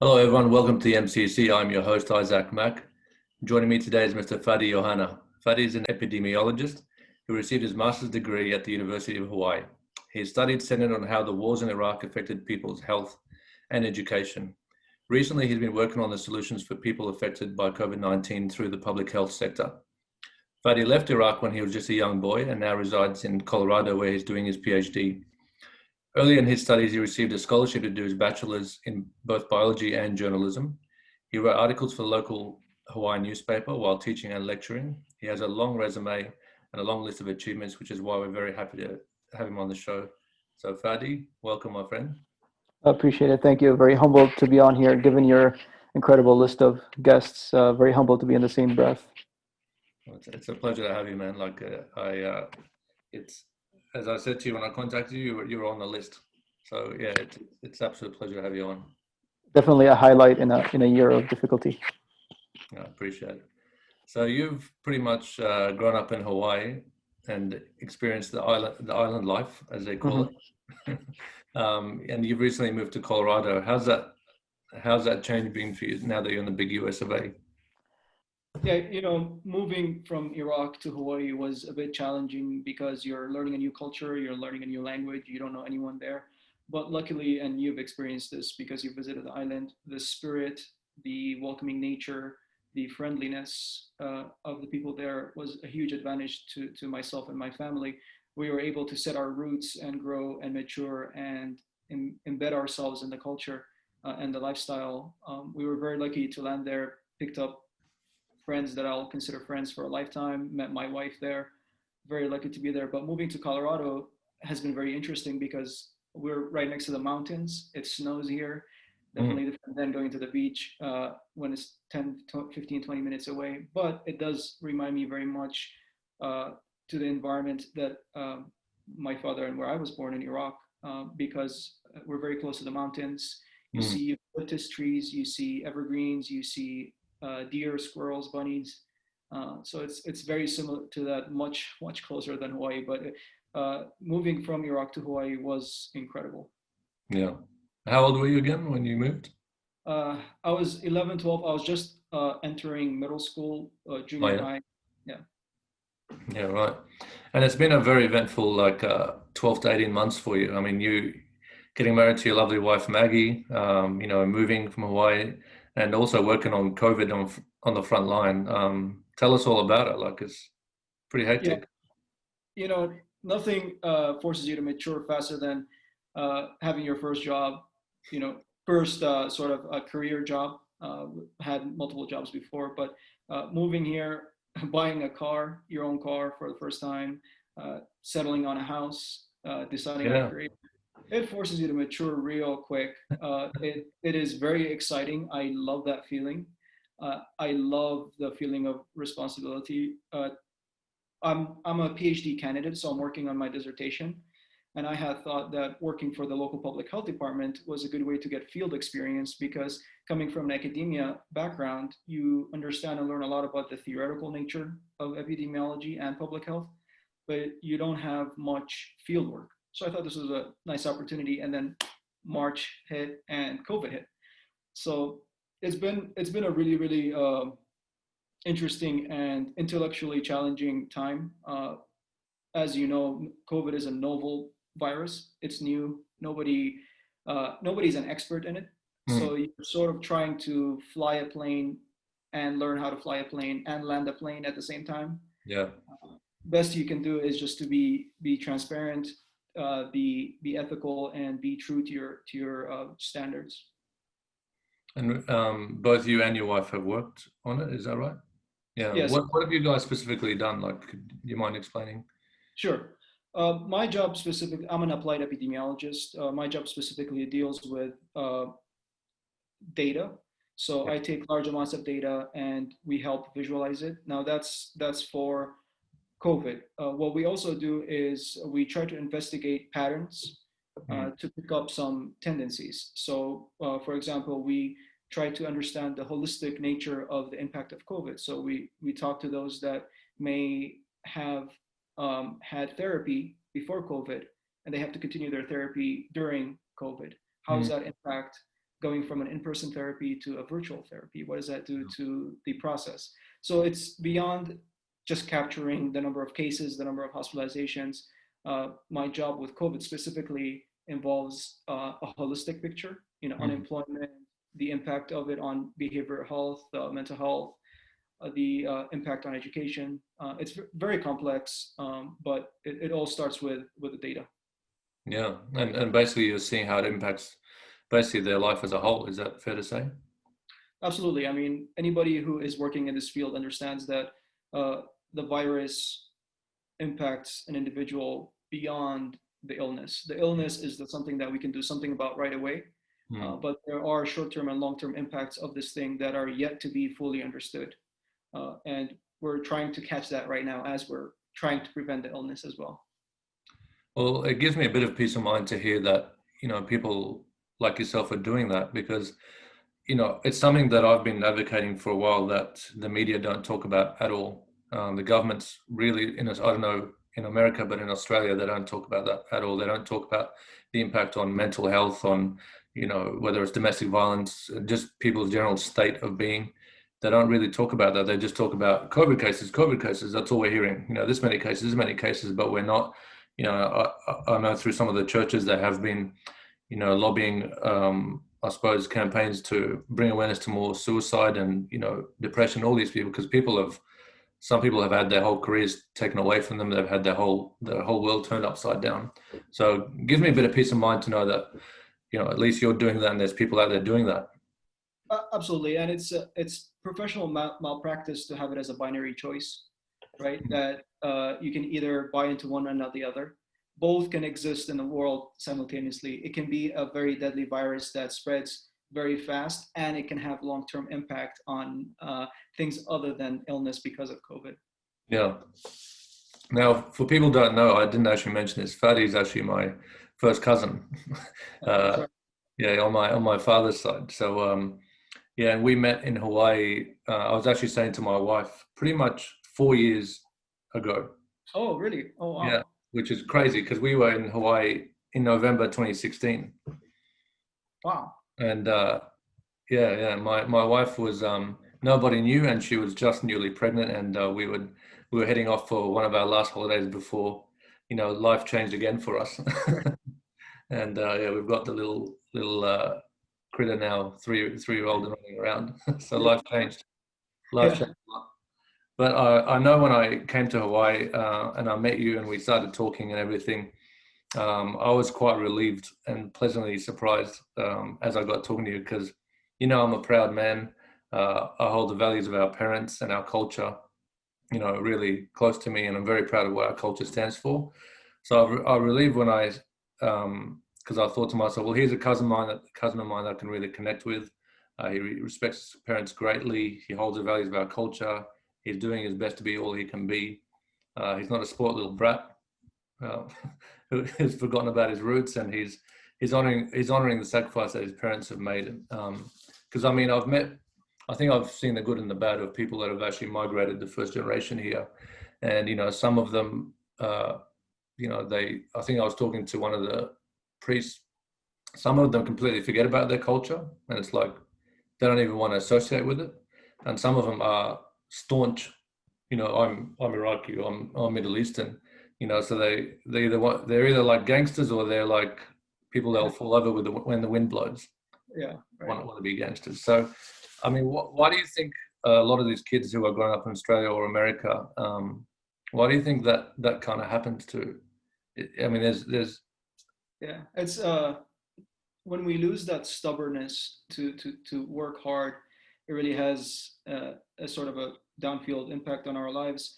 Hello, everyone. Welcome to the MCC. I'm your host, Isaac Mack. Joining me today is Mr. Fadi Youkhana. Fadi is an epidemiologist who received his master's degree at the University of Hawaii. He studied centered on how the wars in Iraq affected people's health and education. Recently, he's been working on the solutions for people affected by COVID-19 through the public health sector. Fadi left Iraq when he was just a young boy and now resides in Colorado, where he's doing his Ph.D. Early in his studies, he received a scholarship to do his bachelor's in both biology and journalism. He wrote articles for the local Hawaiian newspaper while teaching and lecturing. He has a long resume and a long list of achievements, which is why we're very happy to have him on the show. So Fadi, welcome, my friend. I appreciate it. Thank you. Very humbled to be on here, given your incredible list of guests. Very humbled to be in the same breath. It's a pleasure to have you, man. It's as I said to you when I contacted you, you were on the list. So yeah, it's absolute pleasure to have you on. Definitely a highlight in a year of difficulty. I appreciate it. So you've pretty much grown up in Hawaii and experienced the island life, as they call it. And you've recently moved to Colorado. How's that change been for you now that you're in the big US of A? Yeah, moving from Iraq to Hawaii was a bit challenging because you're learning a new culture, you're learning a new language, you don't know anyone there. But luckily, and you've experienced this because you visited the island, the spirit, the welcoming nature, the friendliness of the people there was a huge advantage to myself and my family. We were able to set our roots and grow and mature and embed ourselves in the culture and the lifestyle. We were very lucky to land there, picked up friends that I'll consider friends for a lifetime, met my wife there, very lucky to be there. But moving to Colorado has been very interesting because we're right next to the mountains. It snows here, definitely different than going to the beach when it's 10, 15, 20 minutes away. But it does remind me very much to the environment that my father and where I was born in Iraq, because we're very close to the mountains. You see eucalyptus trees, you see evergreens, you see deer, squirrels, bunnies. So it's very similar to that, much closer than Hawaii. But moving from Iraq to Hawaii was incredible. Yeah. How old were you again when you moved? I was 11, 12. I was just entering middle school, Oh, junior yeah. high. Yeah. Yeah, right. And it's been a very eventful 12 to 18 months for you. I mean, you getting married to your lovely wife, Maggie, moving from Hawaii and also working on COVID on the front line. Tell us all about it. Like, it's pretty Yeah. hectic. Nothing forces you to mature faster than having your first job, first sort of a career job. Had multiple jobs before, but moving here, buying a car, your own car for the first time, settling on a house, deciding on a Yeah. career, it forces you to mature real quick. It is very exciting. I love that feeling. I love the feeling of responsibility. I'm a PhD candidate, so I'm working on my dissertation. And I had thought that working for the local public health department was a good way to get field experience because coming from an academia background, you understand and learn a lot about the theoretical nature of epidemiology and public health, but you don't have much field work. So I thought this was a nice opportunity. And then March hit and COVID hit. So it's been a really interesting and intellectually challenging time. As you know, COVID is a novel virus. It's new. Nobody's an expert in it. Mm. So you're sort of trying to fly a plane and learn how to fly a plane and land a plane at the same time. Yeah. Best you can do is just to be transparent, be ethical, and be true to your standards. And both you and your wife have worked on it. Is that right? Yeah. Yes. What have you guys specifically done? Like, could you mind explaining? Sure. My job specifically, I'm an applied epidemiologist. My job specifically deals with data. So Yeah. I take large amounts of data and we help visualize it. Now that's for COVID. What we also do is we try to investigate patterns Mm. to pick up some tendencies. So, for example, we try to understand the holistic nature of the impact of COVID. So we talk to those that may have had therapy before COVID and they have to continue their therapy during COVID. How does Mm. that impact going from an in-person therapy to a virtual therapy? What does that do to the process? So it's beyond just capturing the number of cases, the number of hospitalizations. My job with COVID specifically involves a holistic picture, unemployment, the impact of it on behavioral health, mental health, the impact on education. It's very complex, but it all starts with the data. Yeah, and basically you're seeing how it impacts basically their life as a whole. Is that fair to say? Absolutely. I mean, anybody who is working in this field understands that the virus impacts an individual beyond the illness. The illness is something that we can do something about right away, but there are short-term and long-term impacts of this thing that are yet to be fully understood. And we're trying to catch that right now as we're trying to prevent the illness as well. Well, it gives me a bit of peace of mind to hear that, people like yourself are doing that, because, it's something that I've been advocating for a while that the media don't talk about at all. The government's really, I don't know in America, but in Australia, they don't talk about that at all. They don't talk about the impact on mental health, on, whether it's domestic violence, just people's general state of being. They don't really talk about that. They just talk about COVID cases. That's all we're hearing. This many cases, but we're not. I know through some of the churches that have been, lobbying, I suppose, campaigns to bring awareness to more suicide and, depression, all these people, because some people have had their whole careers taken away from them. They've had their whole world turned upside down. So it gives me a bit of peace of mind to know that, at least you're doing that and there's people out there doing that. Absolutely. And it's professional malpractice to have it as a binary choice, right? That you can either buy into one and not the other. Both can exist in the world simultaneously. It can be a very deadly virus that spreads very fast, and it can have long-term impact on things other than illness because of COVID. Yeah. Now, for people who don't know, I didn't actually mention this. Fadi is actually my first cousin. Yeah, on my father's side. So, yeah, and we met in Hawaii. I was actually saying to my wife, pretty much 4 years ago. Oh, really? Oh, wow. Yeah, which is crazy because we were in Hawaii in November 2016. Wow. And yeah, my wife was nobody knew, and she was just newly pregnant, and we were heading off for one of our last holidays before, life changed again for us. And yeah, we've got the little critter now, three-year-old and running around. So life changed. Life changed a lot. But I know when I came to Hawaii and I met you and we started talking and everything, I was quite relieved and pleasantly surprised as I got talking to you, because, I'm a proud man. I hold the values of our parents and our culture, really close to me, and I'm very proud of what our culture stands for. So I relieved when because I thought to myself, well, here's a cousin of mine that I can really connect with. He respects his parents greatly. He holds the values of our culture. He's doing his best to be all he can be. He's not a spoiled little brat who has forgotten about his roots, and he's honoring the sacrifice that his parents have made. Because I think I've seen the good and the bad of people that have actually migrated the first generation here, and some of them, I think I was talking to one of the priests. Some of them completely forget about their culture, and it's like they don't even want to associate with it. And some of them are staunch. I'm Iraqi, I'm Middle Eastern. So they're either like gangsters or they're like people that'll fall over when the wind blows. Yeah, right. Want to be gangsters. So, I mean, why do you think a lot of these kids who are growing up in Australia or America, why do you think that kind of happens to? I mean, there's. Yeah, it's when we lose that stubbornness to work hard, it really has a sort of a downfield impact on our lives.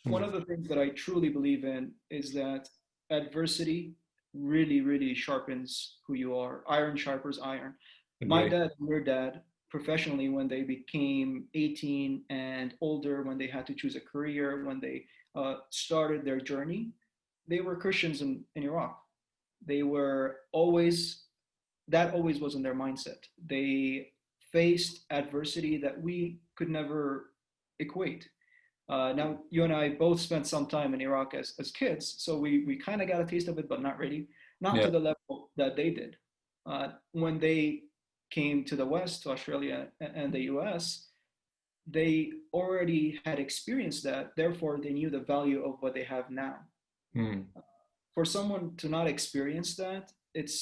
One of the things that I truly believe in is that adversity really, really sharpens who you are. Iron sharpens iron. My dad and your dad, professionally, when they became 18 and older, when they had to choose a career, when they started their journey, they were Christians in Iraq. They were that always was in their mindset. They faced adversity that we could never equate. Now, you and I both spent some time in Iraq as kids, so we kind of got a taste of it, but not really, not to the level that they did. When they came to the West, to Australia and the US, they already had experienced that. Therefore, they knew the value of what they have now. Mm. For someone to not experience that, it's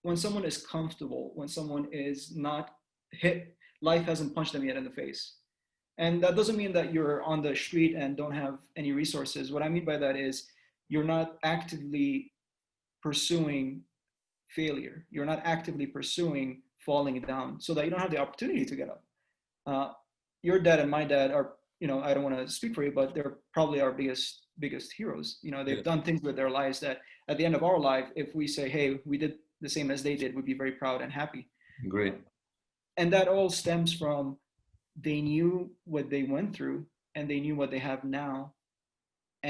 when someone is comfortable, when someone is not hit, life hasn't punched them yet in the face. And that doesn't mean that you're on the street and don't have any resources. What I mean by that is you're not actively pursuing failure. You're not actively pursuing falling down so that you don't have the opportunity to get up. Uh, your dad and my dad are, I don't want to speak for you, but they're probably our biggest heroes. They've Yeah. done things with their lives that at the end of our life, if we say, hey, we did the same as they did, we'd be very proud and happy. Great. And that all stems from they knew what they went through and they knew what they have now,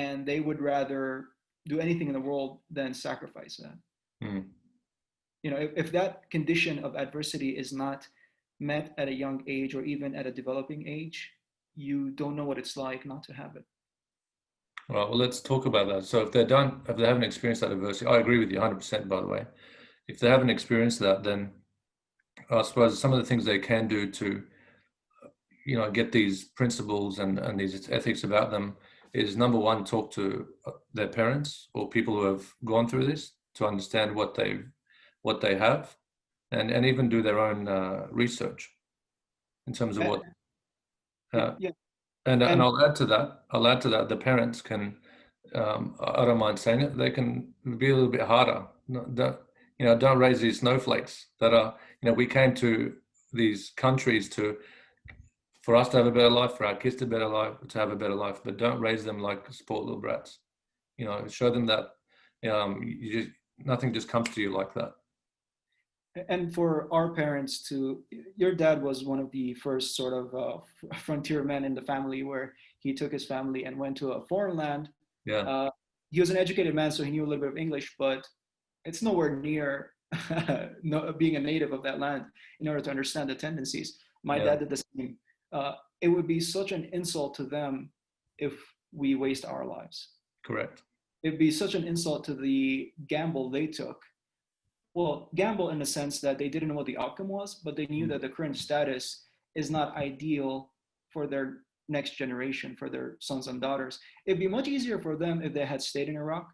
and they would rather do anything in the world than sacrifice that. Mm. If that condition of adversity is not met at a young age or even at a developing age, you don't know what it's like not to have it. All right, well, let's talk about that. So if they haven't experienced that adversity, I agree with you 100%, by the way. If they haven't experienced that, then I suppose some of the things they can do to, get these principles and these ethics about them is, number one, talk to their parents or people who have gone through this to understand what they have, and even do their own research in terms of what. Yeah. And And I'll add to that. The parents can, I don't mind saying it, they can be a little bit harder. Don't raise these snowflakes that are. We came to these countries for us to have a better life, for our kids to have a better life, but don't raise them like sport little brats. Show them that nothing just comes to you like that. and for our parents to, your dad was one of the first sort of frontier men in the family, where he took his family and went to a foreign land. Yeah. He was an educated man, so he knew a little bit of English, but it's nowhere near being a native of that land in order to understand the tendencies. My Yeah. dad did the same. It would be such an insult to them if we waste our lives. Correct. It'd be such an insult to the gamble they took. Well, gamble in the sense that they didn't know what the outcome was, but they knew that the current status is not ideal for their next generation, for their sons and daughters. It'd be much easier for them if they had stayed in Iraq,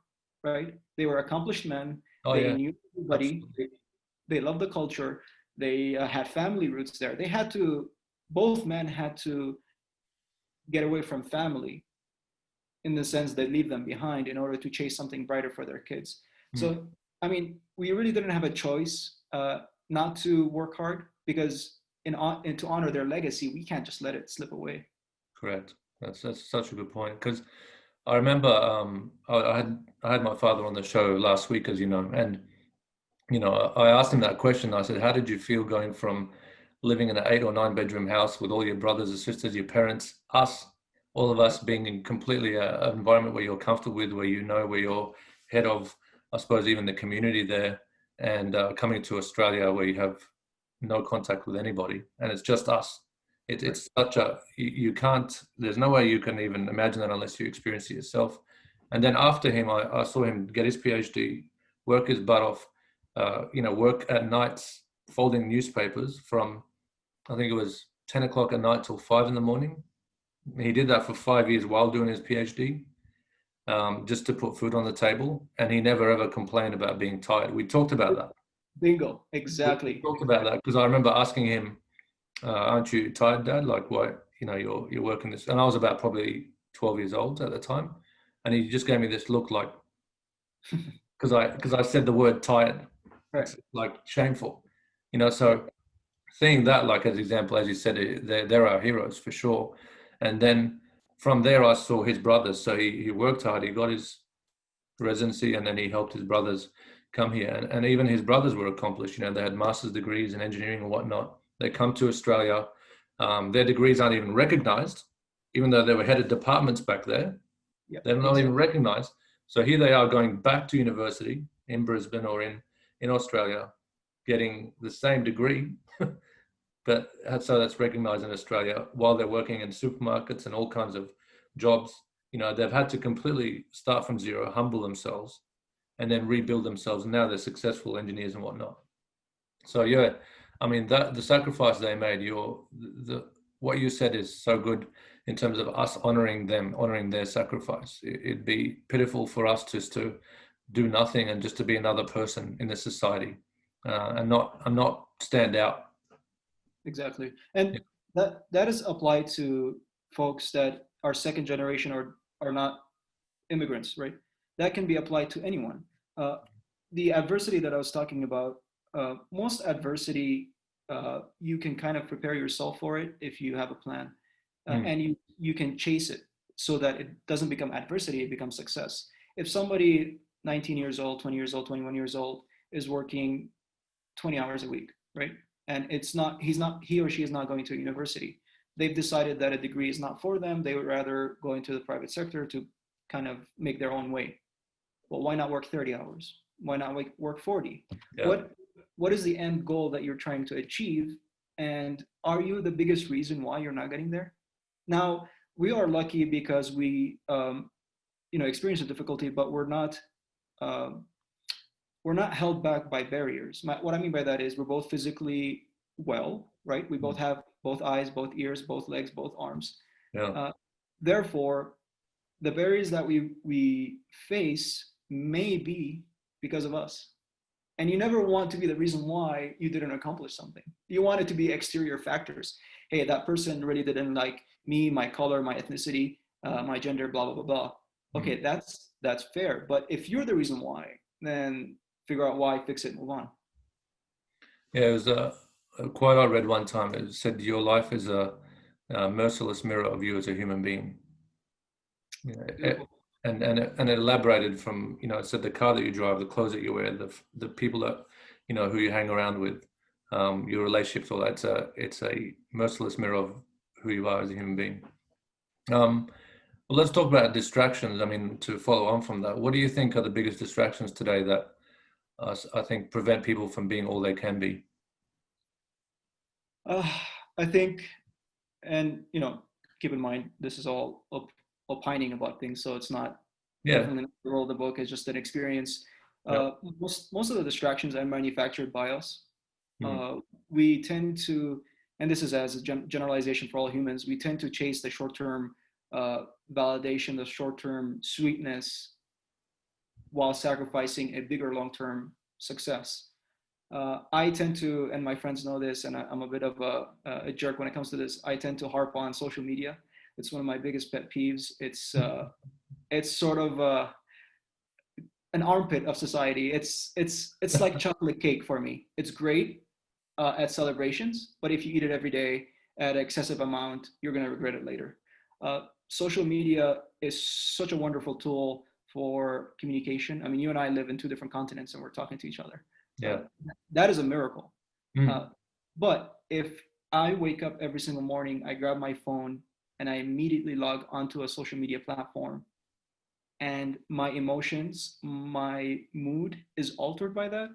right? They were accomplished men. Oh They yeah. knew everybody. Absolutely. They loved the culture. They had family roots there. Both men had to get away from family, in the sense that leave them behind in order to chase something brighter for their kids. So, I mean, we really didn't have a choice not to work hard, because and to honor their legacy, we can't just let it slip away. Correct. That's such a good point, because I remember I had my father on the show last week, as you know, and I asked him that question. I said, "How did you feel going from living in an 8 or 9 bedroom house with all your brothers and sisters, your parents, all of us being in completely an environment where you're comfortable with, where where you're head of, I suppose, even the community there, and coming to Australia where you have no contact with anybody and it's just us." It's such a, you can't, there's no way you can even imagine that unless you experience it yourself. And then after him, I saw him get his PhD, work his butt off, work at nights folding newspapers from, I think it was 10 o'clock at night till 5 in the morning. He did that for 5 years while doing his PhD, just to put food on the table. And he never ever complained about being tired. We talked about that. Bingo, exactly. We talked about that because I remember asking him, "Aren't you tired, Dad? Like, why? You're working this." And I was about probably 12 years old at the time, and he just gave me this look like, because I said the word tired. Right. It's like shameful, So seeing that, like, as example, as you said, they're our heroes for sure. And then from there, I saw his brothers. So he worked hard. He got his residency, and then he helped his brothers come here. And even his brothers were accomplished. They had master's degrees in engineering and whatnot. They come to Australia. Their degrees aren't even recognized, even though they were head of departments back there. Yep, They're not even recognized. So here they are going back to university in Brisbane or in Australia, getting the same degree, but so that's recognized in Australia, while they're working in supermarkets and all kinds of jobs. They've had to completely start from zero, humble themselves, and then rebuild themselves. And now they're successful engineers and whatnot. So yeah, I mean, that the sacrifice they made, what you said is so good in terms of us honoring them, honoring their sacrifice. It'd be pitiful for us just to do nothing and just to be another person in the society, and not stand out. Exactly. And that is applied to folks that are second generation or are not immigrants, right? That can be applied to anyone. Uh, the adversity that I was talking about, most adversity, you can kind of prepare yourself for it if you have a plan, and you can chase it so that it doesn't become adversity, it becomes success. If somebody 19 years old, 20 years old, 21 years old is working 20 hours a week, right? And he or she is not going to university. They've decided that a degree is not for them. They would rather go into the private sector to kind of make their own way. Well, why not work 30 hours? Why not work 40? Yeah. What is the end goal that you're trying to achieve? And are you the biggest reason why you're not getting there? Now, we are lucky because we experience a difficulty, but um, we're not held back by barriers. What I mean by that is we're both physically well, right? We both have both eyes, both ears, both legs, both arms. Yeah. Therefore, the barriers that we face may be because of us. And you never want to be the reason why you didn't accomplish something. You want it to be exterior factors. Hey, that person really didn't like me, my color, my ethnicity, my gender, blah, blah, blah, blah. Okay, that's fair. But if you're the reason why, then figure out why, fix it, move on. Yeah, it was a quote I read one time. It said, "Your life is a merciless mirror of you as a human being." And it elaborated from, it said the car that you drive, the clothes that you wear, the people that who you hang around with, your relationships, all that. It's a merciless mirror of who you are as a human being. Well, let's talk about distractions. I mean, to follow on from that, what do you think are the biggest distractions today that I think prevent people from being all they can be? I think, and keep in mind, this is all opining about things, so it's not definitely not the role of the book. It's just an experience. Most of the distractions are manufactured by us. We tend to, and this is as a generalization for all humans, we tend to chase the short-term validation, the short-term sweetness, while sacrificing a bigger long-term success. I tend to, and my friends know this, and I'm a bit of a jerk when it comes to this. I tend to harp on social media. It's one of my biggest pet peeves. It's sort of an armpit of society. It's like chocolate cake for me. It's great at celebrations, but if you eat it every day at excessive amount, you're gonna regret it later. Social media is such a wonderful tool for communication. I mean, you and I live in two different continents and we're talking to each other. Yeah. That is a miracle. But if I wake up every single morning, I grab my phone and I immediately log onto a social media platform, and my emotions, my mood is altered by that,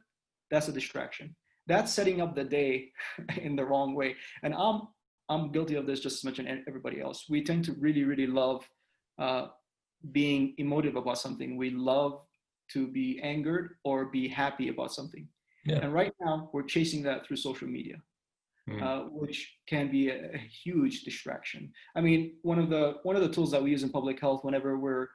that's a distraction. That's setting up the day in the wrong way. And I'm guilty of this just as much as everybody else. We tend to really, really love being emotive about something. We love to be angered or be happy about something. Yeah. And right now we're chasing that through social media, which can be a huge distraction. I mean, one of the tools that we use in public health whenever we're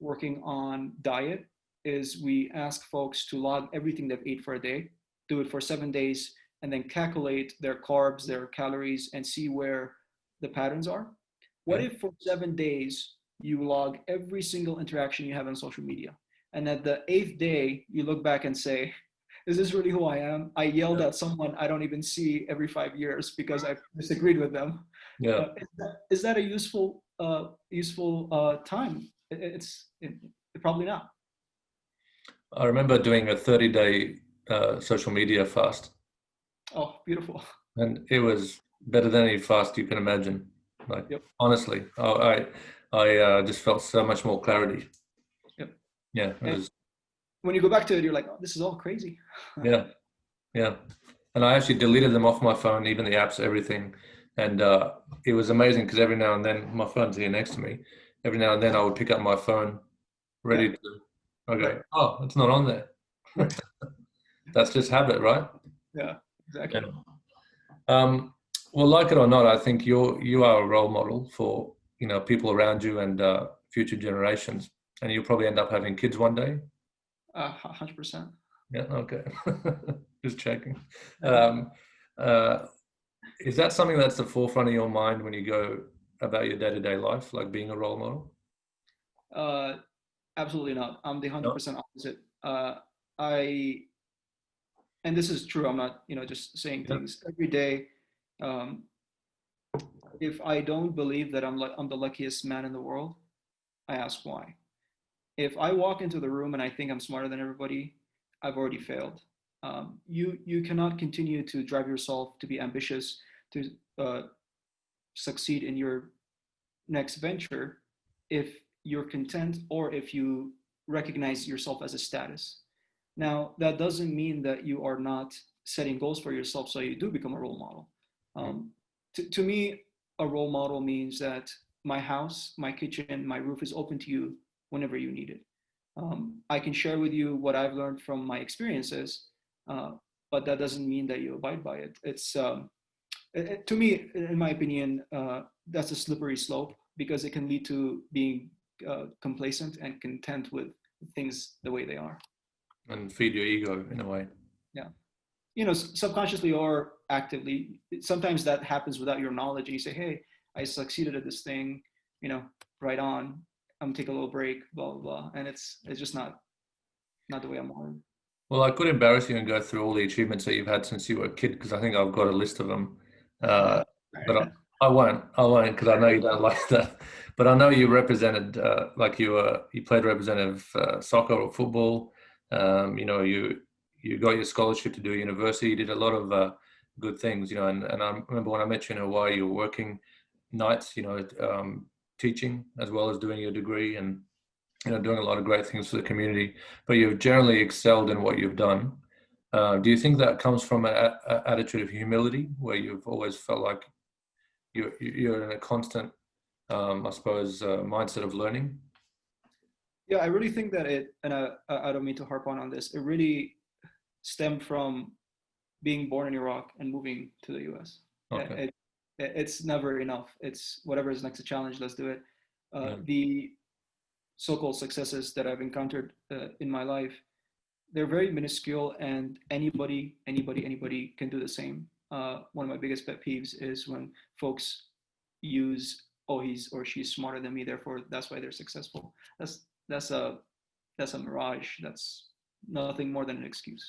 working on diet is we ask folks to log everything they've ate for a day, do it for 7 days, and then calculate their carbs, their calories, and see where the patterns are. What if for 7 days you log every single interaction you have on social media, and at the 8th day you look back and say, is this really who I am? I yelled at someone I don't even see every 5 years because I disagreed with them. Is that a useful time? It's probably not. I remember doing a 30-day social media fast. Oh, beautiful. And it was better than any fast you can imagine. Like, honestly, I just felt so much more clarity. Yep. Yeah. When you go back to it, you're like, oh, this is all crazy. Yeah. And I actually deleted them off my phone, even the apps, everything. And it was amazing because every now and then, my phone's here next to me. Every now and then I would pick up my phone, ready to, okay, oh, it's not on there. That's just habit, right? Yeah. Exactly. Yeah. Well, like it or not, I think you are a role model for people around you and future generations, and you'll probably end up having kids one day. 100%. Yeah. Okay. Just checking. Um, uh, is that something that's the forefront of your mind when you go about your day-to-day life, like being a role model? Uh, Absolutely not. I'm the No. 100% opposite. I and this is true. I'm not, just saying Yeah. things every day. Um, if I don't believe that I'm the luckiest man in the world, I ask why. If I walk into the room and I think I'm smarter than everybody, I've already failed. You cannot continue to drive yourself to be ambitious, to uh, succeed in your next venture if you're content or if you recognize yourself as a status. Now, that doesn't mean that you are not setting goals for yourself so you do become a role model. To me, a role model means that my house, my kitchen, my roof is open to you whenever you need it. I can share with you what I've learned from my experiences, uh, but that doesn't mean that you abide by it. To me, in my opinion, that's a slippery slope because it can lead to being complacent and content with things the way they are. And feed your ego in a way. Yeah. Subconsciously or actively, sometimes that happens without your knowledge. And you say, hey, I succeeded at this thing, you know, right on. I'm gonna take a little break, blah, blah, blah. And it's just not the way I'm wired. Well, I could embarrass you and go through all the achievements that you've had since you were a kid, because I think I've got a list of them. Yeah. But I won't. I won't, because I know you don't like that. But I know you represented, like you played representative soccer or football. You got your scholarship to do university. You did a lot of good things, And I remember when I met you in Hawaii, you were working nights, teaching as well as doing your degree and doing a lot of great things for the community, but you've generally excelled in what you've done. Do you think that comes from an attitude of humility, where you've always felt like you're in a constant, I suppose, mindset of learning? Yeah, I really think that I don't mean to harp on this. It really stemmed from being born in Iraq and moving to the US. Okay. It's never enough. It's whatever is next to challenge, let's do it. Yeah. The so-called successes that I've encountered in my life, they're very minuscule, and anybody can do the same. One of my biggest pet peeves is when folks use, oh, he's or she's smarter than me, therefore that's why they're successful. That's a that's a mirage. That's nothing more than an excuse.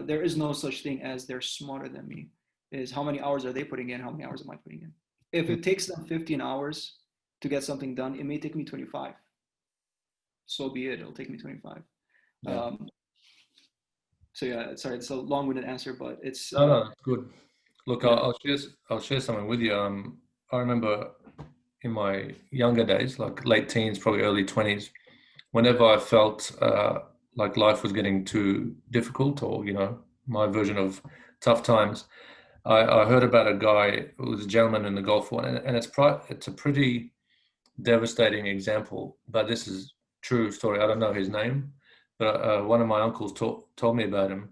There is no such thing as they're smarter than me. Is how many hours are they putting in? How many hours am I putting in? If it takes them 15 hours to get something done, it may take me 25. So be it. It'll take me 25. Yeah. So yeah, sorry, it's a long-winded answer, but it's No, it's good. Look, yeah. I'll share something with you. I remember in my younger days, like late teens, probably early 20s, whenever I felt like life was getting too difficult, or my version of tough times, I heard about a guy who was a gentleman in the Gulf War, and it's a pretty devastating example, but this is true story. I don't know his name, but one of my uncles told me about him,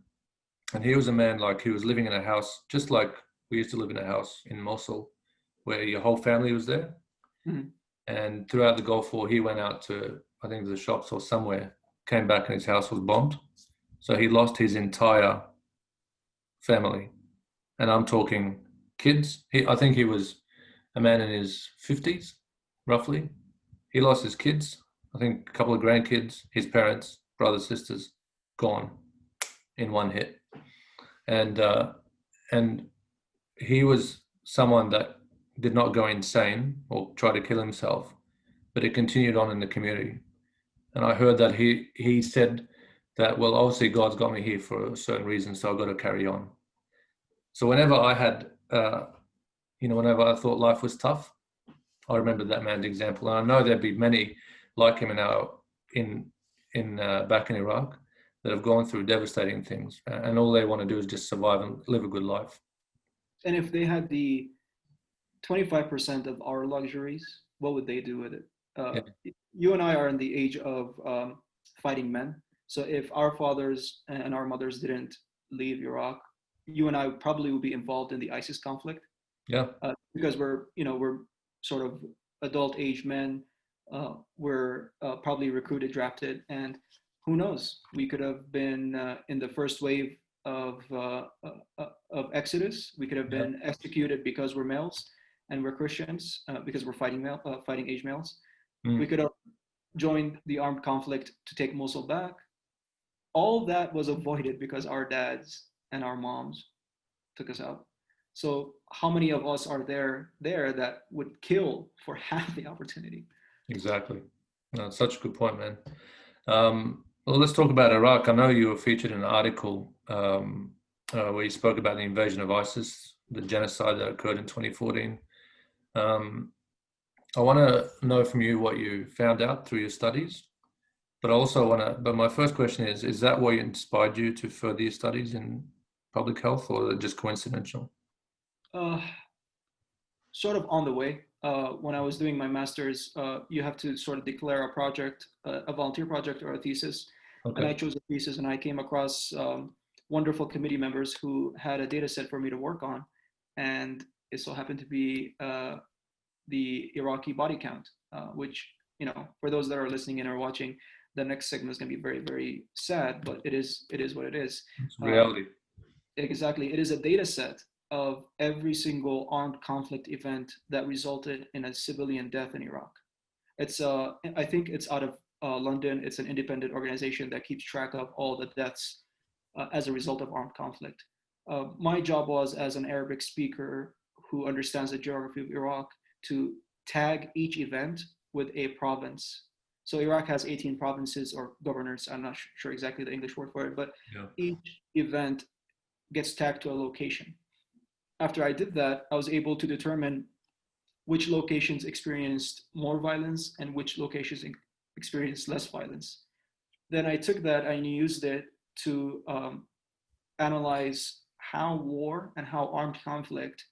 and he was a man, like, he was living in a house just like we used to live in a house in Mosul, where your whole family was there. Mhm. And throughout the Gulf War, he went out to, I think, the shops or somewhere, came back and his house was bombed. So he lost his entire family. And I'm talking kids. I think he was a man in his 50s, roughly. He lost his kids, I think a couple of grandkids, his parents, brothers, sisters, gone in one hit. And and he was someone that did not go insane or try to kill himself, but it continued on in the community. And I heard that he said that, well, obviously God's got me here for a certain reason, so I've got to carry on. So whenever I had, whenever I thought life was tough, I remember that man's example, and I know there'd be many like him in back in Iraq that have gone through devastating things, and all they want to do is just survive and live a good life. And if they had the 25% of our luxuries, what would they do with it? Yeah. You and I are in the age of fighting men. So if our fathers and our mothers didn't leave Iraq, you and I probably will be involved in the ISIS conflict, Yeah, because we're sort of adult age men. We're probably recruited, drafted, and who knows? We could have been in the first wave of Exodus. We could have yeah. been executed because we're males and we're Christians, because we're fighting age males. We Mm, could have joined the armed conflict to take Mosul back. All that was avoided because our dads and our moms took us out. So how many of us are there that would kill for half the opportunity? exactly. No, such a good point, man. Well, let's talk about Iraq. I know you were featured in an article where you spoke about the invasion of ISIS, the genocide that occurred in 2014. Um, I want to know from you what you found out through your studies, but I also want to. But my first question is that what inspired you to further your studies in public health, or just coincidental? Uh, Sort of on the way. When I was doing my master's, you have to sort of declare a project, a volunteer project or a thesis. And I Okay. chose a thesis, and I came across wonderful committee members who had a data set for me to work on. And it so happened to be the Iraqi body count, which, for those that are listening in or watching, the next segment is going to be very, very sad, but it is what it is. It's Um, reality. Exactly. It is a data set of every single armed conflict event that resulted in a civilian death in Iraq. I think it's out of London. It's an independent organization that keeps track of all the deaths as a result of armed conflict. My job was, as an Arabic speaker who understands the geography of Iraq, to tag each event with a province. So Iraq has 18 provinces or governors. I'm not sure exactly the English word for it, but Yeah. each event gets tagged to a location. After I did that, I was able to determine which locations experienced more violence and which locations experienced less violence. Then I took that and used it to analyze how war and how armed conflict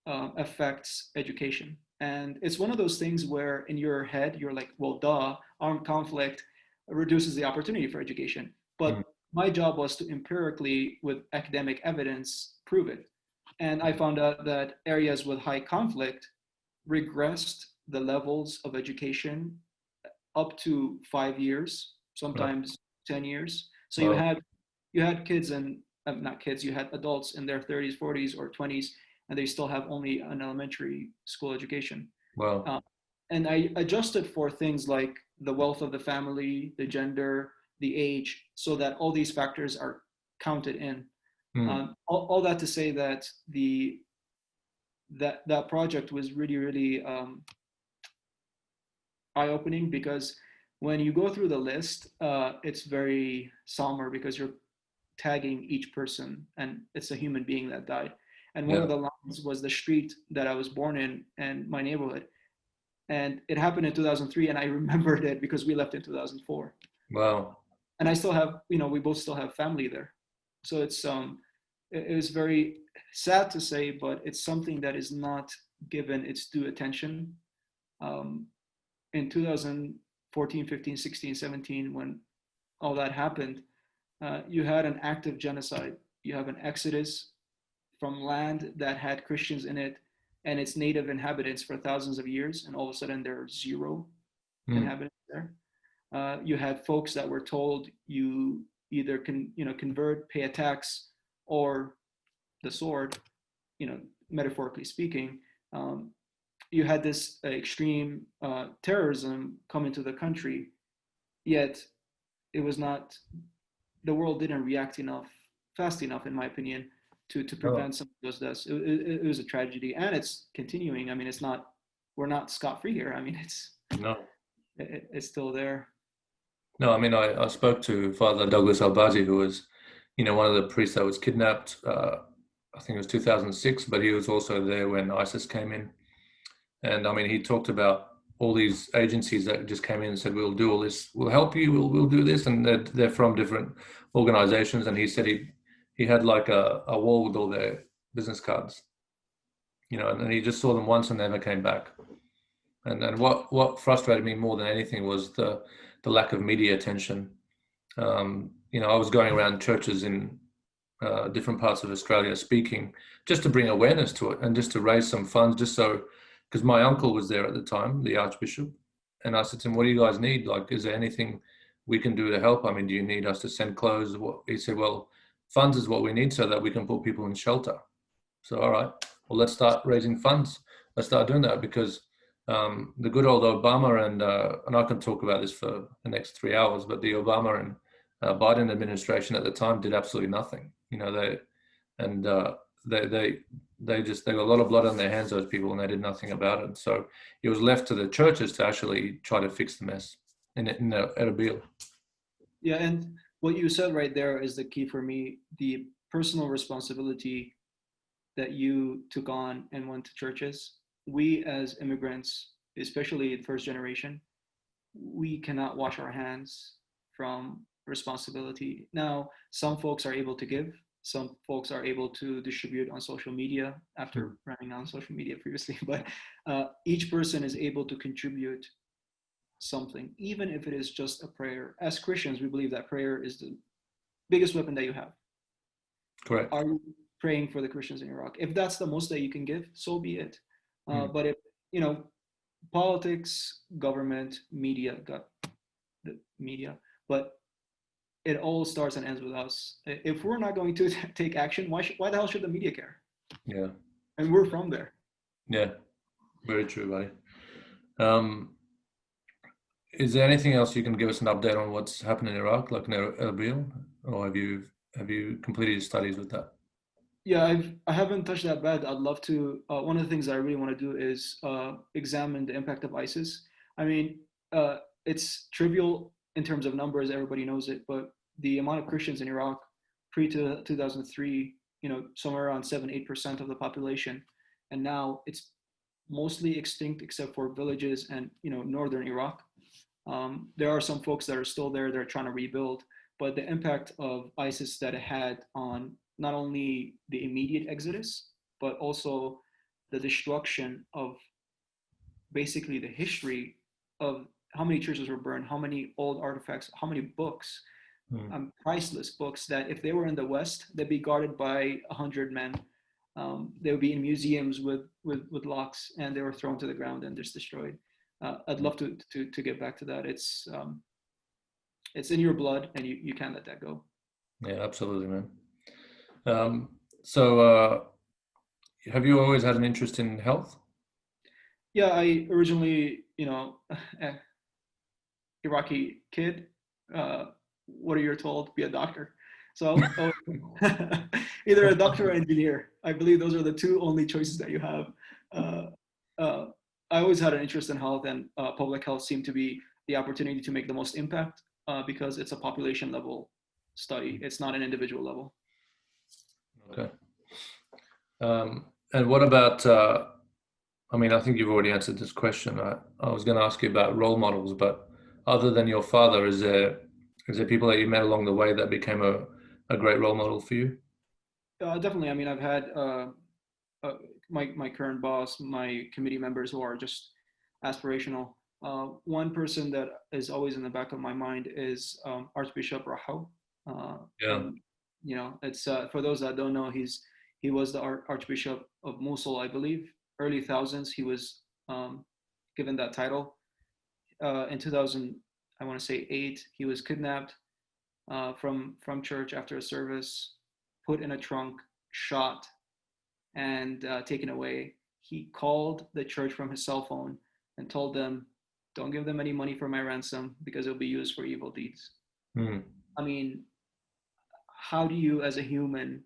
affects education. And it's one of those things where in your head, you're like, well, duh, armed conflict reduces the opportunity for education. Mm. But my job was to empirically, with academic evidence, prove it. And I found out that areas with high conflict regressed the levels of education up to 5 years, Wow. sometimes 10 years. So you Wow. had you had kids and not kids, you had adults in their 30s, 40s, or 20s, and they still have only an elementary school education. Wow. Uh, and I adjusted for things like the wealth of the family, the gender, the age, so that all these factors are counted in. Mm. All that to say that that project was really, really eye-opening, because when you go through the list, it's very somber because you're tagging each person and it's a human being that died. And one Yeah. of the lines was the street that I was born in and my neighborhood. And it happened in 2003, and I remembered it because we left in 2004. Wow. And I still have, we both still have family there. So it was very sad to say, but it's something that is not given its due attention. Um, in 2014, 15, 16, 17, when all that happened, you had an active genocide. You have an exodus from land that had Christians in it and its native inhabitants for thousands of years, and all of a sudden there are zero Mm. inhabitants there. You had folks that were told you either can, convert, pay a tax, or the sword, metaphorically speaking. Um, you had this extreme terrorism come into the country, yet it was not, the world didn't react fast enough, in my opinion, to Oh, prevent some of those deaths. It was a tragedy, and it's continuing. I mean, we're not scot-free here. I mean, no. it's still there. No, I mean, I spoke to Father Douglas Albazi, who was, one of the priests that was kidnapped. I think it was 2006, but he was also there when ISIS came in. And I mean, he talked about all these agencies that just came in and said, "We'll do all this. We'll help you. We'll do this." And they're from different organizations. And he said he had like a wall with all their business cards, and then he just saw them once and never came back. And what frustrated me more than anything was the lack of media attention. I was going around churches different parts of Australia speaking, just to bring awareness to it and just to raise some funds, just so, because my uncle was there at the time, the Archbishop, and I said to him, what do you guys need? Like, is there anything we can do to help? I mean, do you need us to send clothes? He said, well, funds is what we need so that we can put people in shelter. So, all right, well, let's start raising funds. Let's start doing that, because the good old Obama and I can talk about this for the next 3 hours, but the Obama and Biden administration at the time did absolutely nothing. You know, they got a lot of blood on their hands, those people, and they did nothing about it. So it was left to the churches to actually try to fix the mess at a bill. Yeah, and what you said right there is the key for me. The personal responsibility that you took on and went to churches. We as immigrants, especially the first generation, we cannot wash our hands from responsibility. Now, some folks are able to give, some folks are able to distribute on social media after running on social media previously, but each person is able to contribute something, even if it is just a prayer. As Christians, we believe that prayer is the biggest weapon that you have. Correct. Are you praying for the Christians in Iraq? If that's the most that you can give, so be it. But if, politics, government, media, got the media, but it all starts and ends with us. If we're not going to take action, why the hell should the media care? Yeah. And we're from there. Yeah, very true, buddy. Is there anything else you can give us an update on what's happened in Iraq, like in Erbil, or have you completed your studies with that? Yeah, I haven't touched that bed. I'd love to. One of the things I really want to do is examine the impact of ISIS. I mean, it's trivial in terms of numbers. Everybody knows it, but the amount of Christians in Iraq pre 2003, somewhere around 7-8% of the population, and now it's mostly extinct except for villages and northern Iraq. There are some folks that are still there. They're trying to rebuild, but the impact of ISIS that it had on not only the immediate exodus, but also the destruction of basically the history of how many churches were burned, how many old artifacts, how many books, priceless books that if they were in the West, they'd be guarded by 100 men. They would be in museums with locks, and they were thrown to the ground and just destroyed. I'd love to get back to that. It's in your blood, and you can't let that go. Yeah, absolutely, man. So have you always had an interest in health? Yeah, I originally, Iraqi kid, what are you told? Be a doctor. So either a doctor or engineer. I believe those are the two only choices that you have. I always had an interest in health, and public health seemed to be the opportunity to make the most impact because it's a population level study. It's not an individual level. Okay. And what about, I think you've already answered this question. I was going to ask you about role models, but other than your father, is there people that you met along the way that became a great role model for you? Definitely. I mean, I've had my current boss, my committee members who are just aspirational. One person that is always in the back of my mind is Archbishop Rahul. Yeah. And, it's for those that don't know, he was the Archbishop of Mosul, I believe, early thousands. He was given that title. In 2000, I want to say 8, he was kidnapped from church after a service, put in a trunk, shot, and taken away. He called the church from his cell phone and told them, "Don't give them any money for my ransom because it'll be used for evil deeds." I mean, how do you, as a human,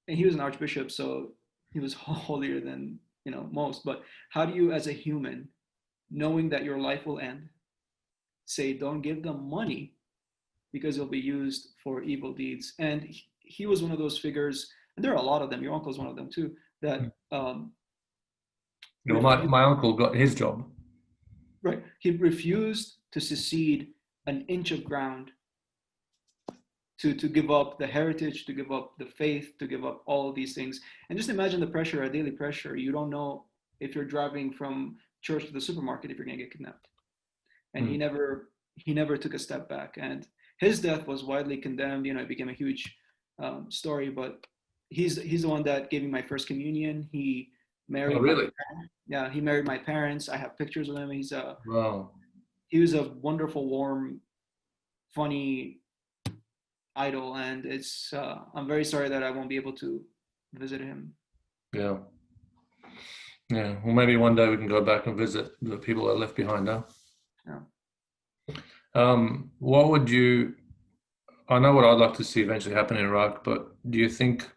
and he was an archbishop, so he was holier than most, but how do you, as a human, knowing that your life will end, say, "Don't give them money because it'll be used for evil deeds"? And he was one of those figures, and there are a lot of them. Your uncle's one of them too. That my uncle got his job. Right, he refused to cede an inch of ground, to give up the heritage, to give up the faith, to give up all of these things. And just imagine the pressure, a daily pressure. You don't know if you're driving from church to the supermarket if you're going to get kidnapped. And he never took a step back. And his death was widely condemned. It became a huge story, but he's the one that gave me my first communion. He Oh, married really? he married my parents. I have pictures of him. Wow. He was a wonderful, warm, funny idol, and it's I'm very sorry that I won't be able to visit him. Yeah. Yeah. Well, maybe one day we can go back and visit the people that left behind, huh? Yeah. What would you, I know what I'd like to see eventually happen in Iraq, but do you think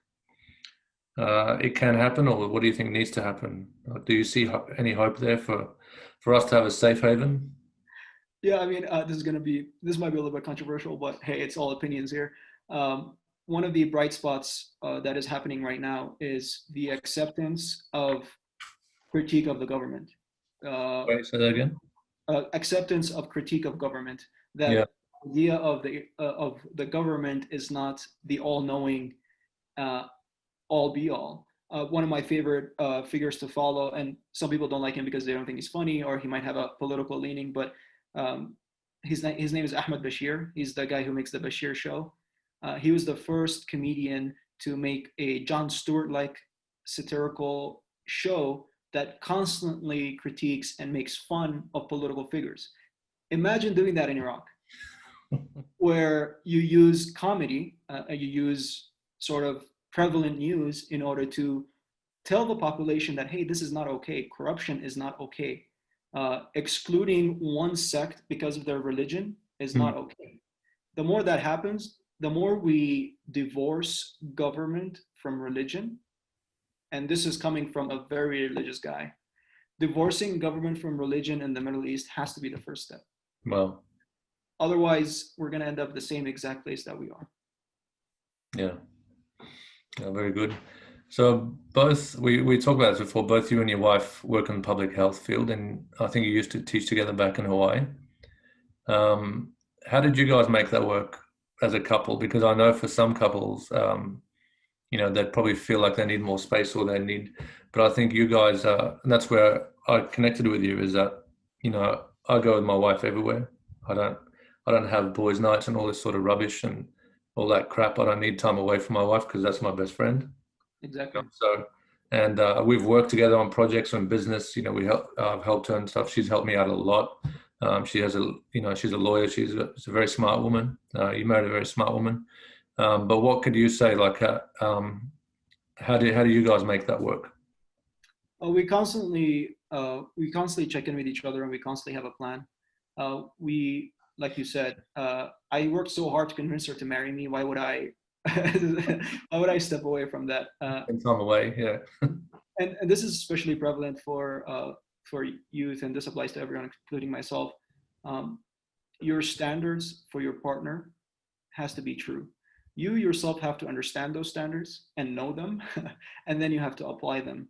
it can happen, or what do you think needs to happen? Do you see any hope there for us to have a safe haven? Yeah, I mean, this might be a little bit controversial, but hey, it's all opinions here. One of the bright spots that is happening right now is the acceptance of critique of the government. Uh, Wait, say that again? Acceptance of critique of government. Yeah. That idea of the government is not the all-knowing, uh, all be all. One of my favorite figures to follow, and some people don't like him because they don't think he's funny or he might have a political leaning, but um, his name is Ahmed Bashir. He's the guy who makes the Bashir show. He was the first comedian to make a Jon Stewart-like satirical show that constantly critiques and makes fun of political figures. Imagine doing that in Iraq, where you use comedy, you use sort of prevalent news in order to tell the population that, hey, this is not okay. Corruption is not okay. Excluding one sect because of their religion is Hmm. not okay. The more that happens, the more we divorce government from religion. And this is coming from a very religious guy. Divorcing government from religion in the Middle East has to be the first step. Well, Otherwise, we're going to end up the same exact place that we are. yeah. Yeah, very good. So both we talked about this before. Both you and your wife work in the public health field, and I think you used to teach together back in Hawaii. Um, how did you guys make that work as a couple? Because I know for some couples, they'd probably feel like they need more space or they need, but I think you guys, and that's where I connected with you, is that, I go with my wife everywhere. I don't, I don't have boys' nights and all this sort of rubbish and all that crap. I don't need time away from my wife because that's my best friend. Exactly. So, and we've worked together on projects and business. I've helped her and stuff. She's helped me out a lot. She has she's a lawyer. She's a very smart woman. You married a very smart woman. But what could you say, like, how do you guys make that work? We constantly check in with each other and we constantly have a plan. We, like you said, I worked so hard to convince her to marry me. Why would I? Why would I step away from that? In time away, yeah. And this is especially prevalent for youth, and this applies to everyone, including myself. Um, your standards for your partner has to be true. You yourself have to understand those standards and know them, and then you have to apply them.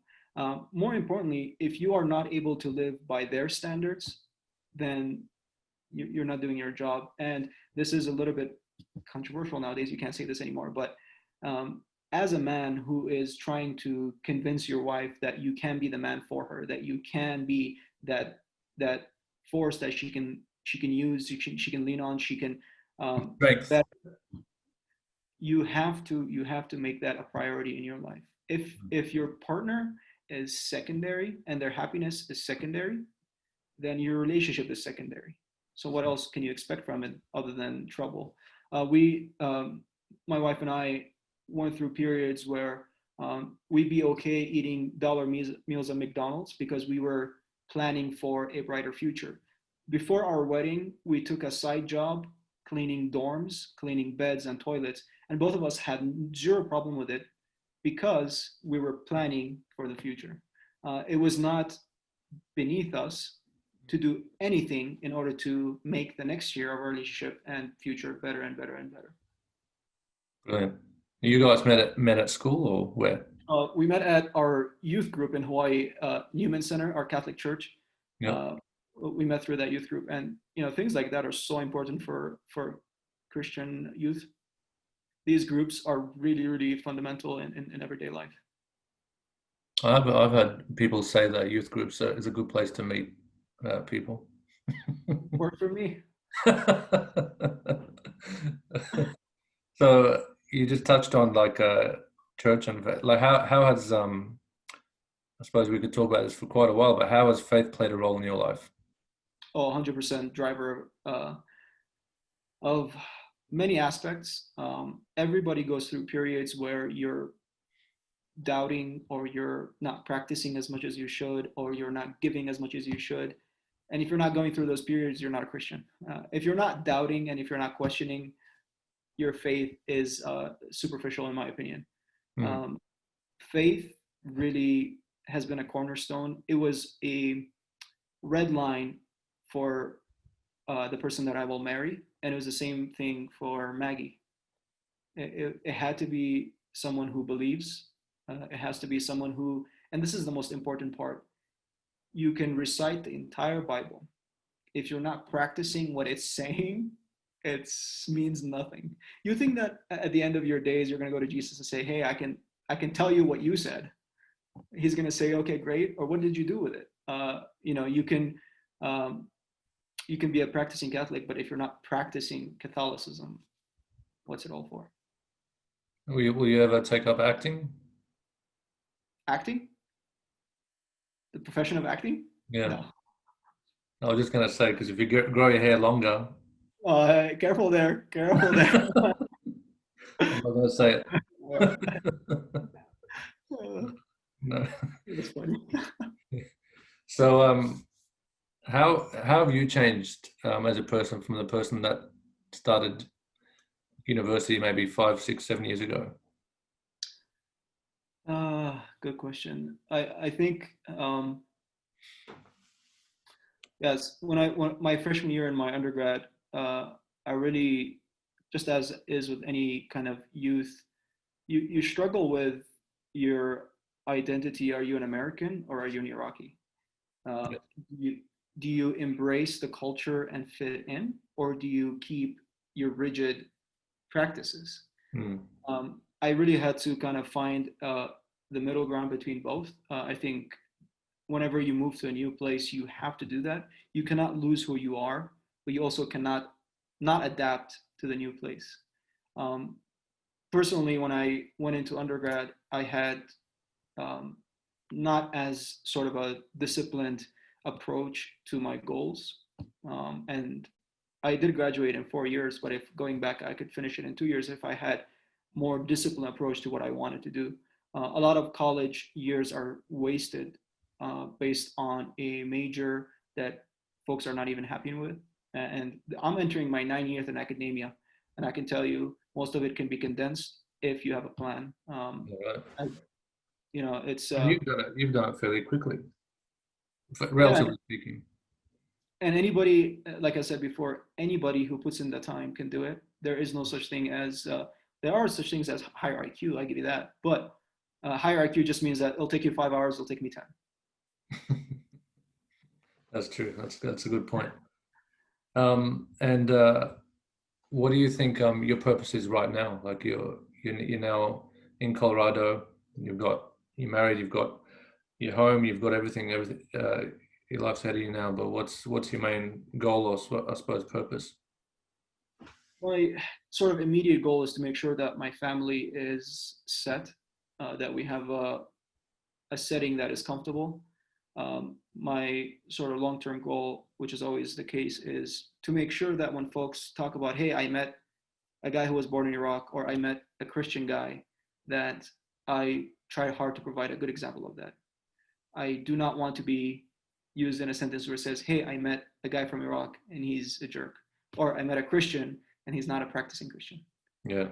More importantly, if you are not able to live by their standards, then you're not doing your job. And this is a little bit controversial nowadays. You can't say this anymore, but as a man who is trying to convince your wife that you can be the man for her, that you can be that force that she can use, she can lean on, she can Strength. that you have to make that a priority in your life. If your partner is secondary and their happiness is secondary, then your relationship is secondary. So what else can you expect from it other than trouble? My wife and I went through periods where we'd be okay eating dollar meals at McDonald's because we were planning for a brighter future. Before our wedding, we took a side job cleaning dorms, cleaning beds and toilets, and both of us had zero problem with it because we were planning for the future. It was not beneath us to do anything in order to make the next year of our relationship and future better and better and better. Brilliant. You guys met at school or where? We met at our youth group in Hawaii, Newman Center, our Catholic church. Yeah. We met through that youth group, and things like that are so important for Christian youth. These groups are really, really fundamental in everyday life. I've had people say that youth groups is a good place to meet people. Worked for me. So, you just touched on like church and like how has I suppose we could talk about this for quite a while, but how has faith played a role in your life? Oh, 100% driver of many aspects. Everybody goes through periods where you're doubting, or you're not practicing as much as you should, or you're not giving as much as you should. And if you're not going through those periods, you're not a Christian. If you're not doubting and if you're not questioning, your faith is superficial, in my opinion. Hmm. Faith really has been a cornerstone. It was a red line for the person that I will marry, and it was the same thing for Maggie. It had to be someone who believes. It has to be someone who, and this is the most important part, you can recite the entire Bible. If you're not practicing what it's saying, it means nothing. You think that at the end of your days, you're going to go to Jesus and say, "Hey, I can tell you what you said." He's going to say, "Okay, great." Or what did you do with it? Um, you can be a practicing Catholic, but if you're not practicing Catholicism, what's it all for? Will you ever take up acting? Acting? The profession of acting? Yeah. No. I was just gonna say, because if you grow your hair longer, Careful there. Careful there. I'm not gonna say it. No. That's funny. So, how have you changed as a person from the person that started university maybe 5, 6, 7 years ago? Good question. I think yes. When my freshman year in my undergrad, I really, just as is with any kind of youth, you struggle with your identity. Are you an American or are you an Iraqi? Uh, Yeah. you, do you embrace the culture and fit in, or do you keep your rigid practices? Hmm. I really had to kind of find the middle ground between both. I think whenever you move to a new place, you have to do that. You cannot lose who you are, but you also cannot not adapt to the new place. Um, Personally, when I went into undergrad, I had um, not as sort of a disciplined approach to my goals. And I did graduate in 4 years, but if going back, I could finish it in 2 years if I had more disciplined approach to what I wanted to do. A lot of college years are wasted based on a major that folks are not even happy with. And I'm entering my 9 years in academia, and I can tell you most of it can be condensed if you have a plan. All right. It's And you've done it fairly quickly, yeah. relatively speaking. And anybody, like I said before, anybody who puts in the time can do it. There is no such thing as there are such things as higher IQ. I give you that, but higher IQ just means that it'll take you 5 hours. It'll take me 10. That's true. That's a good point. And what do you think your purpose is right now? Like you're now in Colorado. You're married. You've got your home. You've got everything. Your life's ahead of you now. But what's your main goal, or I suppose purpose? My sort of immediate goal is to make sure that my family is set, that we have a setting that is comfortable. My sort of long-term goal, which is always the case, is to make sure that when folks talk about, hey, I met a guy who was born in Iraq, or I met a Christian guy, that I try hard to provide a good example of that. I do not want to be used in a sentence where it says, hey, I met a guy from Iraq and he's a jerk, or I met a Christian and he's not a practicing Christian. Yeah.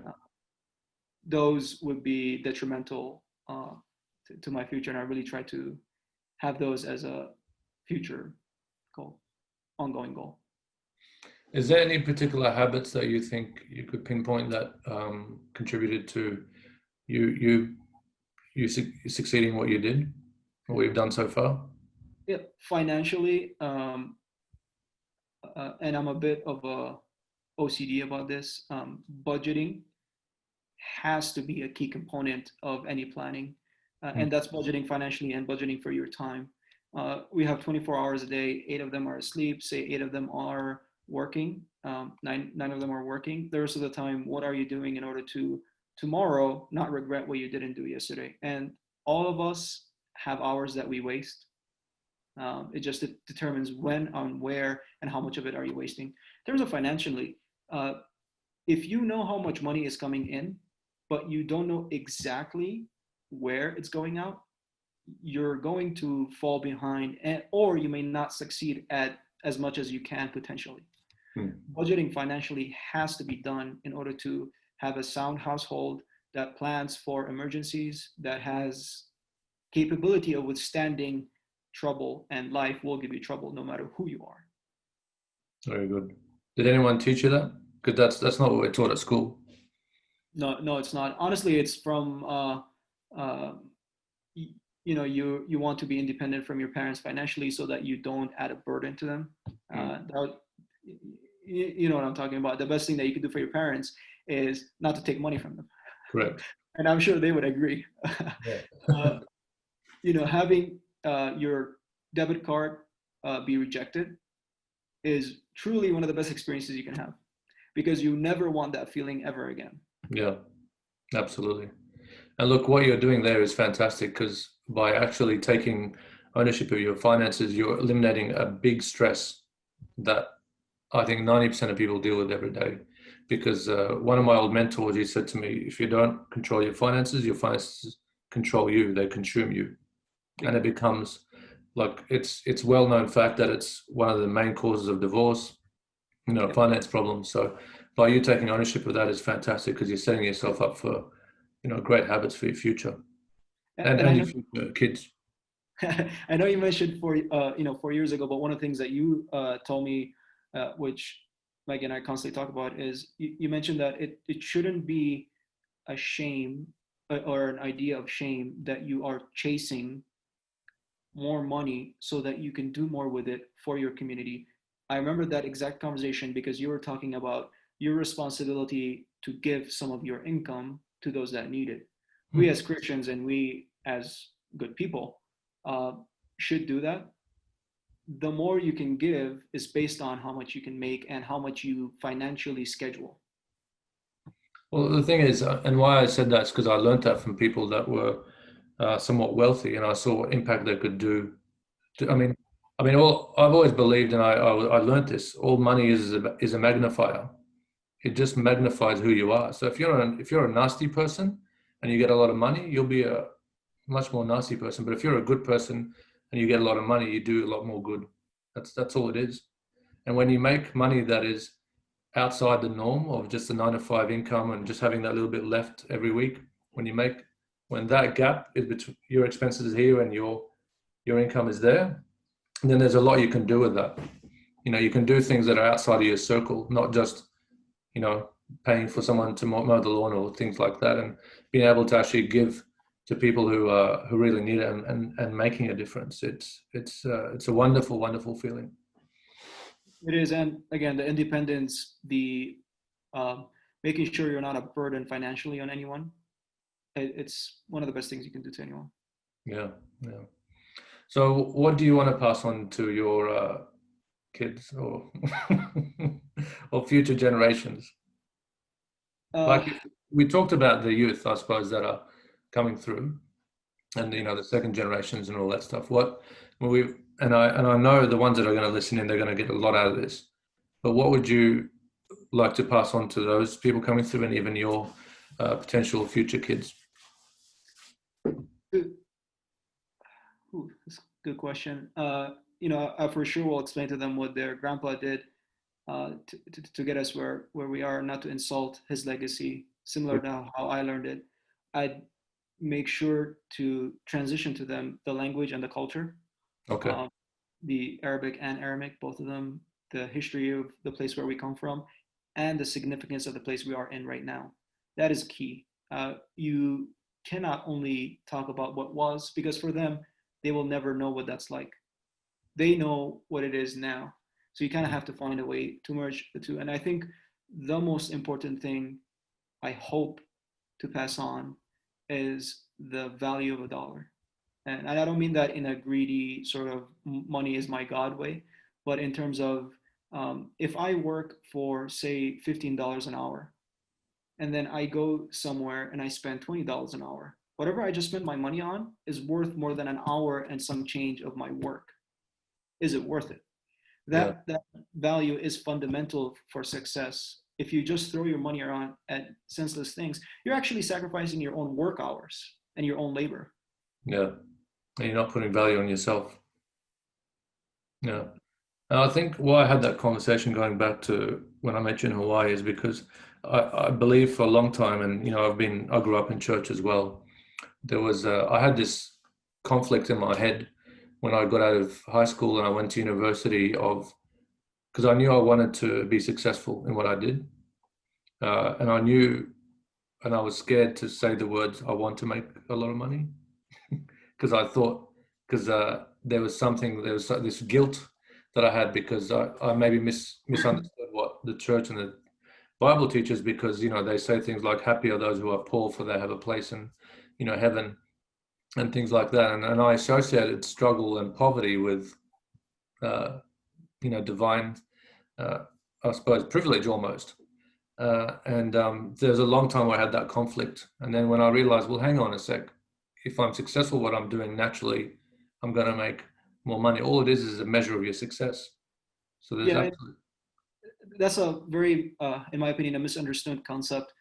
Those would be detrimental to my future, and I really try to have those as a future goal, ongoing goal. Is there any particular habits that you think you could pinpoint that contributed to you succeeding what you did, what you've done so far? Yeah, financially, and I'm a bit of a OCD about this. Budgeting has to be a key component of any planning, and that's budgeting financially and budgeting for your time. We have 24 hours a day. 8 of them are asleep. Say 8 of them are working. Nine of them are working. The rest of the time, what are you doing in order to tomorrow not regret what you didn't do yesterday. And all of us have hours that we waste. It just determines when, on where, and how much of it are you wasting. In terms of financially, uh, if you know how much money is coming in, but you don't know exactly where it's going out, you're going to fall behind, or you may not succeed at as much as you can potentially. Budgeting financially has to be done in order to have a sound household that plans for emergencies, that has capability of withstanding trouble, and life will give you trouble no matter who you are. Very good. Did anyone teach you that? Because that's not what we're taught at school. No, no, it's not. Honestly, it's from uh, you want to be independent from your parents financially so that you don't add a burden to them. You know what I'm talking about. The best thing that you can do for your parents is not to take money from them. Correct. And I'm sure they would agree. uh, having your debit card be rejected is truly one of the best experiences you can have, because you never want that feeling ever again. Yeah, absolutely. And look, what you're doing there is fantastic, because by actually taking ownership of your finances, you're eliminating a big stress that I think 90% of people deal with every day. Because one of my old mentors, he said to me, if you don't control your finances control you, they consume you. And it becomes like, it's well-known fact that it's one of the main causes of divorce, finance problems. So by you taking ownership of that is fantastic, because you're setting yourself up for, great habits for your future and your future kids. I know you mentioned 4 years ago, but one of the things that you told me, which Mike and I constantly talk about, is you mentioned that it shouldn't be a shame or an idea of shame that you are chasing more money so that you can do more with it for your community. I remember that exact conversation because you were talking about your responsibility to give some of your income to those that need it. We as Christians and we as good people should do that. The more you can give is based on how much you can make and how much you financially schedule. Well, the thing is, and why I said that is because I learned that from people that were somewhat wealthy, and I saw what impact they could do. I've always believed, and I learned this. All money is a magnifier. It just magnifies who you are. So if you're a nasty person and you get a lot of money, you'll be a much more nasty person. But if you're a good person and you get a lot of money, you do a lot more good. That's all it is. And when you make money that is outside the norm of just a 9 to 5 income and just having that little bit left every week, when that gap is between your expenses here and your income is there, then there's a lot you can do with that. You can do things that are outside of your circle, not just paying for someone to mow the lawn or things like that, and being able to actually give to people who really need it, and making a difference. It's a wonderful, wonderful feeling. It is, and again, the independence, the making sure you're not a burden financially on anyone. It's one of the best things you can do to anyone. Yeah, yeah. So, what do you want to pass on to your kids or or future generations? Like we talked about the youth, I suppose, that are coming through, and the second generations and all that stuff. I know the ones that are going to listen in, they're going to get a lot out of this. But what would you like to pass on to those people coming through, and even your potential future kids? That's a good question. I for sure will explain to them what their grandpa did to get us where we are, not to insult his legacy, similar to how I learned it. I'd make sure to transition to them the language and the culture. Okay. The Arabic and Aramaic, both of them, the history of the place where we come from, and the significance of the place we are in right now. That is key. You cannot only talk about what was, because for them, they will never know what that's like. They know what it is now. So you kind of have to find a way to merge the two. And I think the most important thing I hope to pass on is the value of a dollar. And I don't mean that in a greedy sort of money is my God way, but in terms of if I work for, say, $15 an hour, and then I go somewhere and I spend $20 an hour. Whatever I just spent my money on is worth more than an hour and some change of my work. Is it worth it? Yeah. That value is fundamental for success. If you just throw your money around at senseless things, you're actually sacrificing your own work hours and your own labor. Yeah. And you're not putting value on yourself. Yeah. And I think why I had that conversation going back to when I met you in Hawaii is because I believe for a long time, and I grew up in church as well. I had this conflict in my head when I got out of high school and I went to university because I knew I wanted to be successful in what I did. And I was scared to say the words, I want to make a lot of money. Because there was this guilt that I had because I maybe misunderstood what the church and the Bible teaches, because they say things like happy are those who are poor for they have a place in heaven and things like that, and I associated struggle and poverty with divine I suppose privilege almost, and there's a long time where I had that conflict, and then when I realized, well, hang on a sec, if I'm successful what I'm doing, naturally I'm going to make more money. All it is a measure of your success. So there's Yeah, absolutely. that's a very, in my opinion, a misunderstood concept.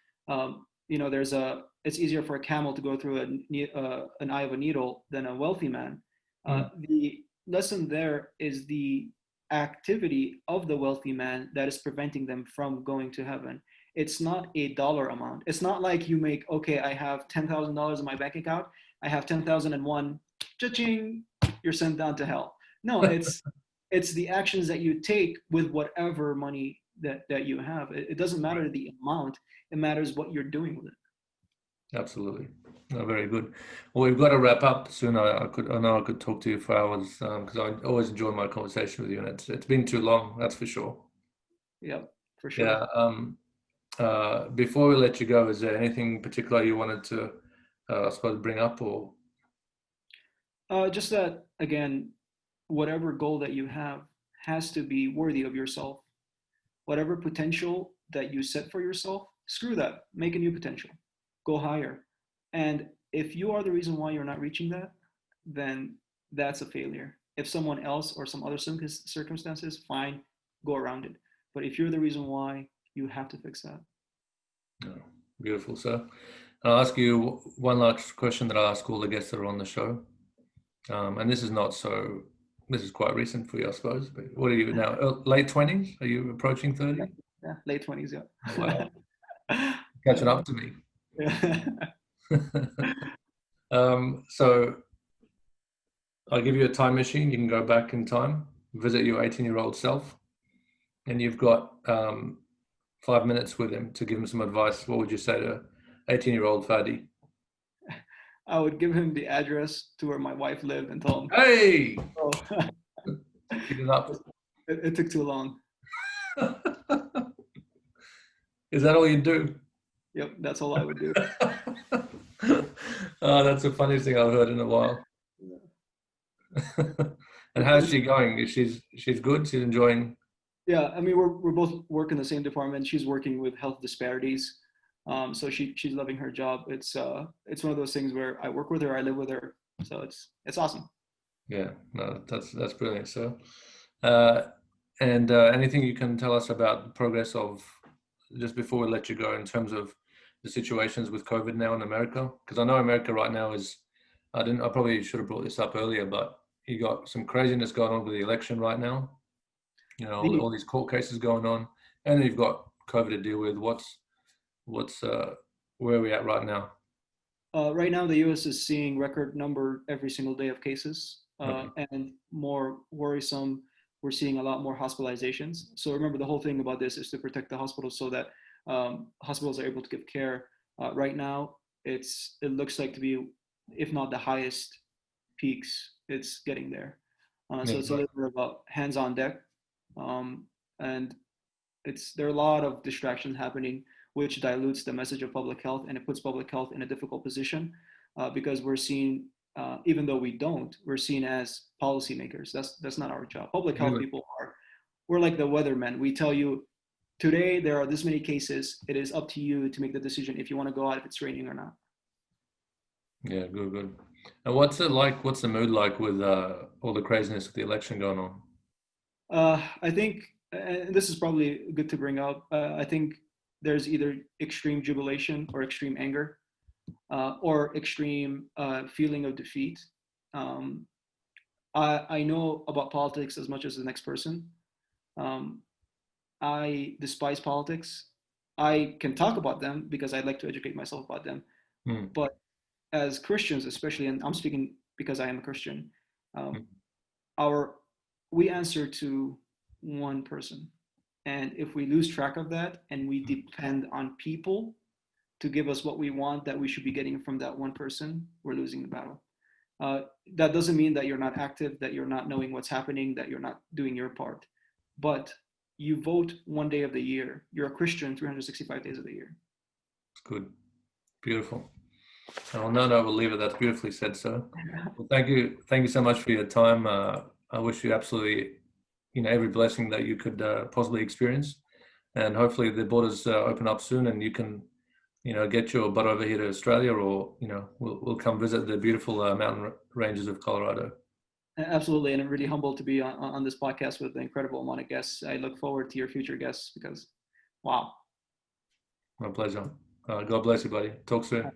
It's easier for a camel to go through an eye of a needle than a wealthy man. The lesson there is the activity of the wealthy man that is preventing them from going to heaven. It's not a dollar amount. It's not like you make, okay, I have $10,000 in my bank account. I have 10,001, cha-ching, you're sent down to hell. No, it's the actions that you take with whatever money that you have. It doesn't matter the amount, it matters what you're doing with it. Absolutely. No, very good. Well, we've got to wrap up soon. I know I could talk to you for hours because I always enjoy my conversation with you, and it's been too long, that's for sure. Yeah, for sure. Yeah. Before we let you go, is there anything particular you wanted to, I suppose, bring up or? Just that, again, whatever goal that you have has to be worthy of yourself. Whatever potential that you set for yourself, screw that. Make a new potential. Go higher. And if you are the reason why you're not reaching that, then that's a failure. If someone else or some other circumstances, fine, go around it. But if you're the reason why, you have to fix that. Oh, beautiful, sir. I'll ask you one last question that I ask all the guests that are on the show. And this is quite recent for you, I suppose. But what are you now? Late 20s? Are you approaching 30? Yeah, late 20s, yeah. Oh, wow. Catching up to me. Yeah. So I'll give you a time machine. You can go back in time, visit your 18-year-old self, and you've got 5 minutes with him to give him some advice. What would you say to 18-year-old Fadi? I would give him the address to where my wife lived and tell him, Hey! oh, Speed it up. it took too long. Is that all you do? Yep, that's all I would do. Oh, that's the funniest thing I've heard in a while. And how's she going? She's good? She's enjoying? Yeah, I mean, we're both work in the same department. She's working with health disparities, so she's loving her job. It's one of those things where I work with her, I live with her, so it's awesome. Yeah, no, that's brilliant. So, and anything you can tell us about the progress of, just before we let you go, in terms of the situations with COVID now in America? Because I know America right now is, I probably should have brought this up earlier, but you got some craziness going on with the election right now. All these court cases going on, and you've got COVID to deal with. Where are we at right now? Right now, the U.S. is seeing record number every single day of cases, Okay. and more worrisome, we're seeing a lot more hospitalizations. So remember, the whole thing about this is to protect the hospitals so that hospitals are able to give care. Right now, it looks like to be, if not the highest peaks, it's getting there. So it's a little bit about hands on deck, and there are a lot of distractions happening, which dilutes the message of public health, and it puts public health in a difficult position because we're seen, even though we're seen as policymakers. That's not our job. Public health people we're like the weathermen. We tell you today there are this many cases. It is up to you to make the decision if you want to go out if it's raining or not. Yeah, good. And what's it like? What's the mood like with all the craziness of the election going on? I think, and this is probably good to bring up, I think there's either extreme jubilation or extreme anger, or extreme feeling of defeat. Um, I know about politics as much as the next person. Um, I despise politics. I can talk about them because I'd like to educate myself about them. Mm. But as Christians, especially, and I'm speaking because I am a Christian, um, our we answer to one person, and if we lose track of that and we depend on people to give us what we want that we should be getting from that one person, we're losing the battle. That doesn't mean that you're not active, that you're not knowing what's happening, that you're not doing your part. But you vote one day of the year. You're a Christian 365 days of the year. It's good. Beautiful. On that note, we'll leave it. That's beautifully said, sir. Well, thank you so much for your time. I wish you absolutely, every blessing that you could possibly experience, and hopefully the borders open up soon, and you can, get your butt over here to Australia, or we'll come visit the beautiful mountain ranges of Colorado. Absolutely, and I'm really humbled to be on this podcast with an incredible amount of guests. I look forward to your future guests because, wow. My pleasure. God bless you, buddy. Talk soon.